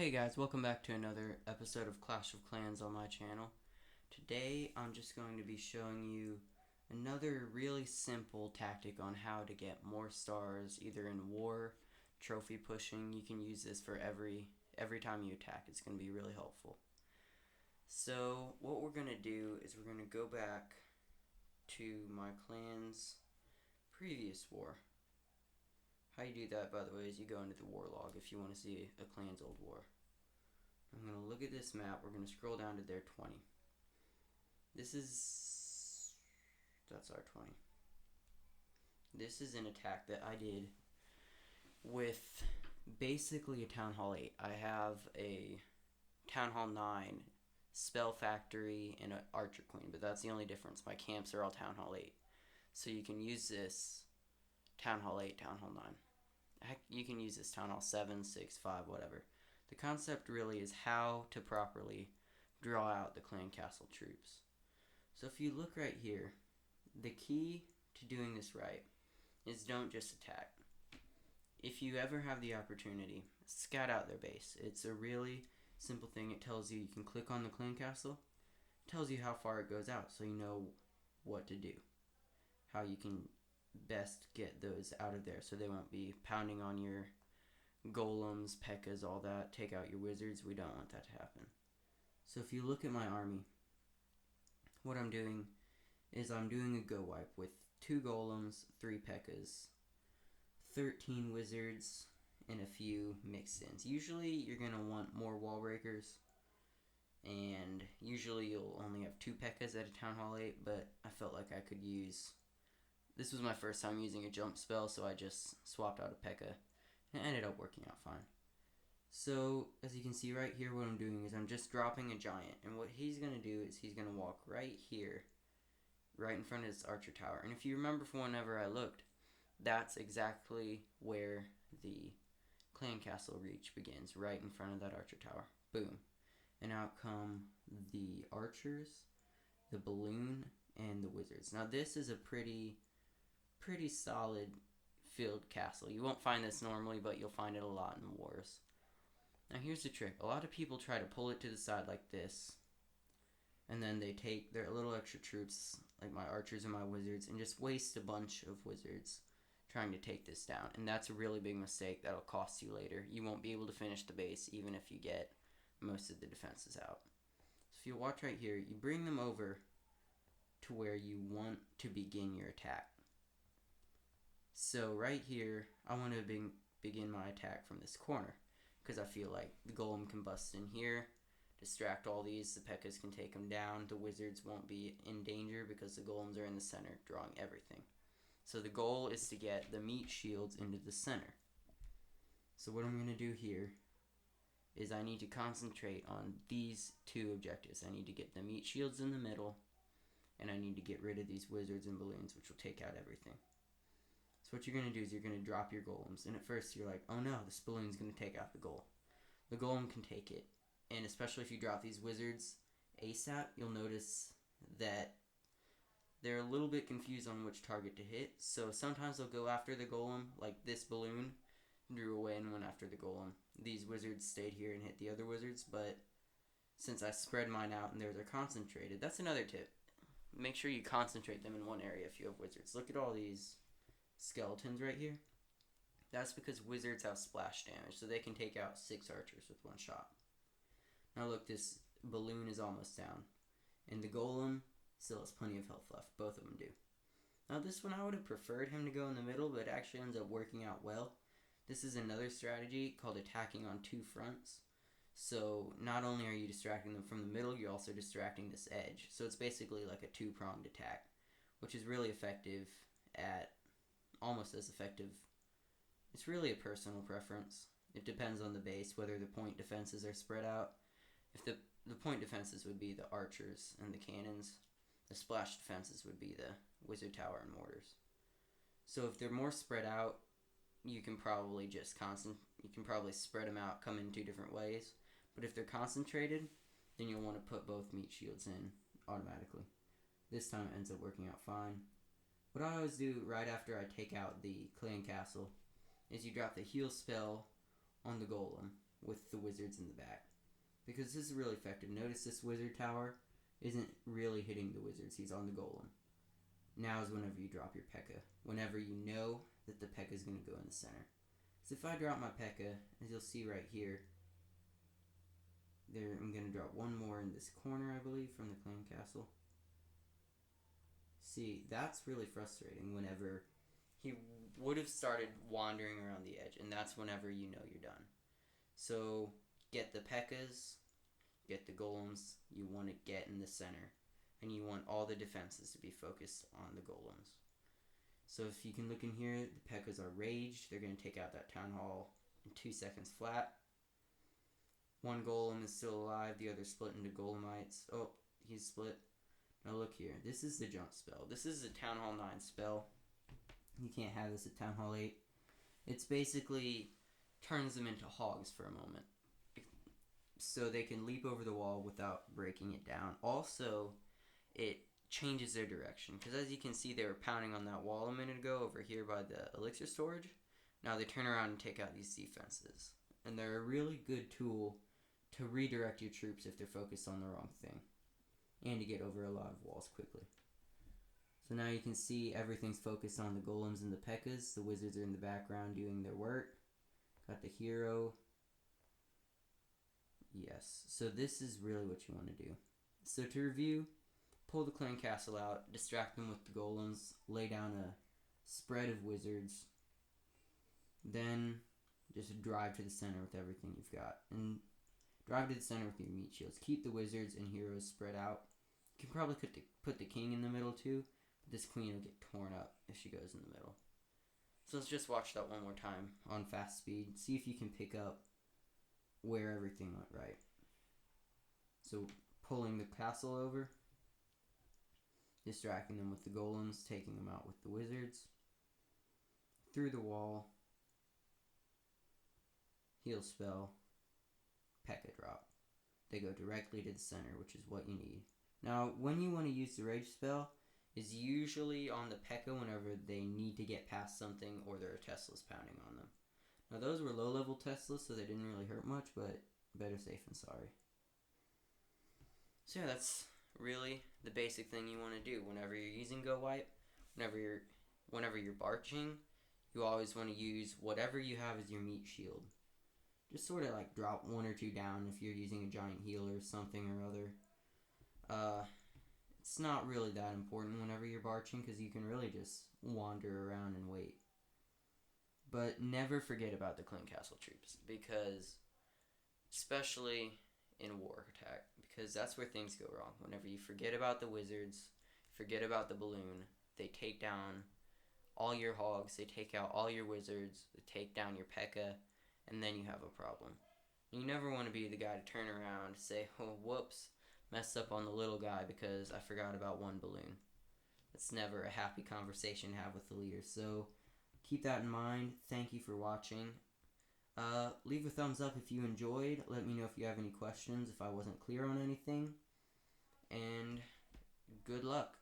Hey guys, welcome back to another episode of Clash of Clans on my channel. Today I'm just going to be showing you another really simple tactic on how to get more stars either in war, trophy pushing. You can use this for every time you attack. It's going to be really helpful. So what we're going to do is we're going to go back to my clan's previous war. How you do that, by the way, is you go into the war log if you want to see a clan's old war. I'm going to look at this map. We're going to scroll down to their 20. That's our 20. This is an attack that I did with basically a Town Hall 8. I have a Town Hall 9 Spell Factory and an Archer Queen, but that's the only difference. My camps are all Town Hall 8. So you can use this Town Hall 8, Town Hall 9. Heck, you can use this Town Hall 7, 6, 5, whatever. The concept really is how to properly draw out the clan castle troops. So if you look right here, the key to doing this right is don't just attack. If you ever have the opportunity, scout out their base. It's a really simple thing. It tells you can click on the clan castle. It tells you how far it goes out so you know what to do. How you can best get those out of there so they won't be pounding on your golems, pekkas, all that. Take out your wizards. We don't want that to happen. So if you look at my army, what I'm doing is I'm doing a GoWiPe with 2 golems, 3 pekkas, 13 wizards, and a few mixed-ins. Usually you're going to want more wall breakers, and usually you'll only have 2 pekkas at a Town Hall 8, but I felt like I could use... This was my first time using a jump spell, so I just swapped out a pekka, and it ended up working out fine. So, as you can see right here, what I'm doing is I'm just dropping a giant, and what he's going to do is he's going to walk right here, right in front of this archer tower. And if you remember from whenever I looked, that's exactly where the clan castle reach begins, right in front of that archer tower. Boom. And out come the archers, the balloon, and the wizards. Now this is a pretty solid filled castle. You won't find this normally, but you'll find it a lot in wars. Now here's the trick. A lot of people try to pull it to the side like this, and then they take their little extra troops, like my archers and my wizards, and just waste a bunch of wizards trying to take this down. And that's a really big mistake that'll cost you later. You won't be able to finish the base even if you get most of the defenses out. So if you watch right here, you bring them over to where you want to begin your attack. So right here, I want to begin my attack from this corner, because I feel like the golem can bust in here, distract all these, the pekkas can take them down, the wizards won't be in danger because the golems are in the center drawing everything. So the goal is to get the meat shields into the center. So what I'm going to do here is I need to concentrate on these 2 objectives. I need to get the meat shields in the middle, and I need to get rid of these wizards and balloons, which will take out everything. So what you're going to do is you're going to drop your golems, and at first you're like, oh no, this balloon's going to take out the goal. The golem can take it, and especially if you drop these wizards ASAP, you'll notice that they're a little bit confused on which target to hit. So sometimes they'll go after the golem, like this balloon drew away and went after the golem. These wizards stayed here and hit the other wizards, but since I spread mine out and theirs are concentrated, that's another tip. Make sure you concentrate them in one area if you have wizards. Look at all these skeletons right here. That's because wizards have splash damage, so they can take out 6 archers with 1 shot. Now look, this balloon is almost down, and the golem still has plenty of health left. Both of them do. Now this one I would have preferred him to go in the middle, but it actually ends up working out well. This is another strategy called attacking on 2 fronts. So not only are you distracting them from the middle, you're also distracting this edge. So it's basically like a 2-pronged attack, which is really effective at almost as effective. It's really a personal preference. It depends on the base, whether the point defenses are spread out. If the point defenses would be the archers and the cannons, the splash defenses would be the wizard tower and mortars. So if they're more spread out, you can probably just spread them out, come in 2 different ways. But if they're concentrated, then you'll want to put both meat shields in automatically. This time it ends up working out fine. What I always do right after I take out the clan castle is you drop the heal spell on the golem, with the wizards in the back. Because this is really effective. Notice this wizard tower isn't really hitting the wizards. He's on the golem. Now is whenever you drop your P.E.K.K.A. Whenever you know that the P.E.K.K.A. is going to go in the center. So if I drop my P.E.K.K.A., as you'll see right here, there I'm going to drop one more in this corner, I believe, from the clan castle. See, that's really frustrating whenever he would have started wandering around the edge, and that's whenever you know you're done. So get the P.E.K.K.A.s, get the golems you want to get in the center, and you want all the defenses to be focused on the golems. So if you can look in here, the P.E.K.K.A.s are raged. They're going to take out that town hall in 2 seconds flat. One golem is still alive, the other split into golemites. Oh, he's split. Now look here, this is the jump spell. This is a Town Hall 9 spell. You can't have this at Town Hall 8. It's basically turns them into hogs for a moment, so they can leap over the wall without breaking it down. Also, it changes their direction, because as you can see, they were pounding on that wall a minute ago over here by the elixir storage. Now they turn around and take out these defenses, and they're a really good tool to redirect your troops if they're focused on the wrong thing, and to get over a lot of walls quickly. So now you can see everything's focused on the golems and the P.E.K.K.A.s. The wizards are in the background doing their work. Got the hero. Yes, so this is really what you want to do. So to review, pull the clan castle out, distract them with the golems, lay down a spread of wizards, then just drive to the center with everything you've got. And drive to the center with your meat shields. Keep the wizards and heroes spread out. You can probably put the king in the middle too, but this queen will get torn up if she goes in the middle. So let's just watch that one more time on fast speed. See if you can pick up where everything went right. So pulling the castle over, distracting them with the golems, taking them out with the wizards, through the wall, heal spell, P.E.K.K.A. drop. They go directly to the center, which is what you need. Now, when you want to use the rage spell is usually on the P.E.K.K.A. whenever they need to get past something or there are Teslas pounding on them. Now, those were low-level Teslas, so they didn't really hurt much, but better safe than sorry. So yeah, that's really the basic thing you want to do whenever you're using GoWiPe. Whenever you're barching, you always want to use whatever you have as your meat shield. Just sort of like drop 1 or 2 down if you're using a giant healer or something or other. It's not really that important whenever you're barching, because you can really just wander around and wait. But never forget about the clan castle troops, because especially in war attack, because that's where things go wrong. Whenever you forget about the wizards, forget about the balloon, they take down all your hogs, they take out all your wizards, they take down your P.E.K.K.A., and then you have a problem. You never want to be the guy to turn around and say, oh, whoops, messed up on the little guy because I forgot about one balloon. That's never a happy conversation to have with the leader. So keep that in mind. Thank you for watching. Leave a thumbs up if you enjoyed. Let me know if you have any questions, if I wasn't clear on anything. And good luck.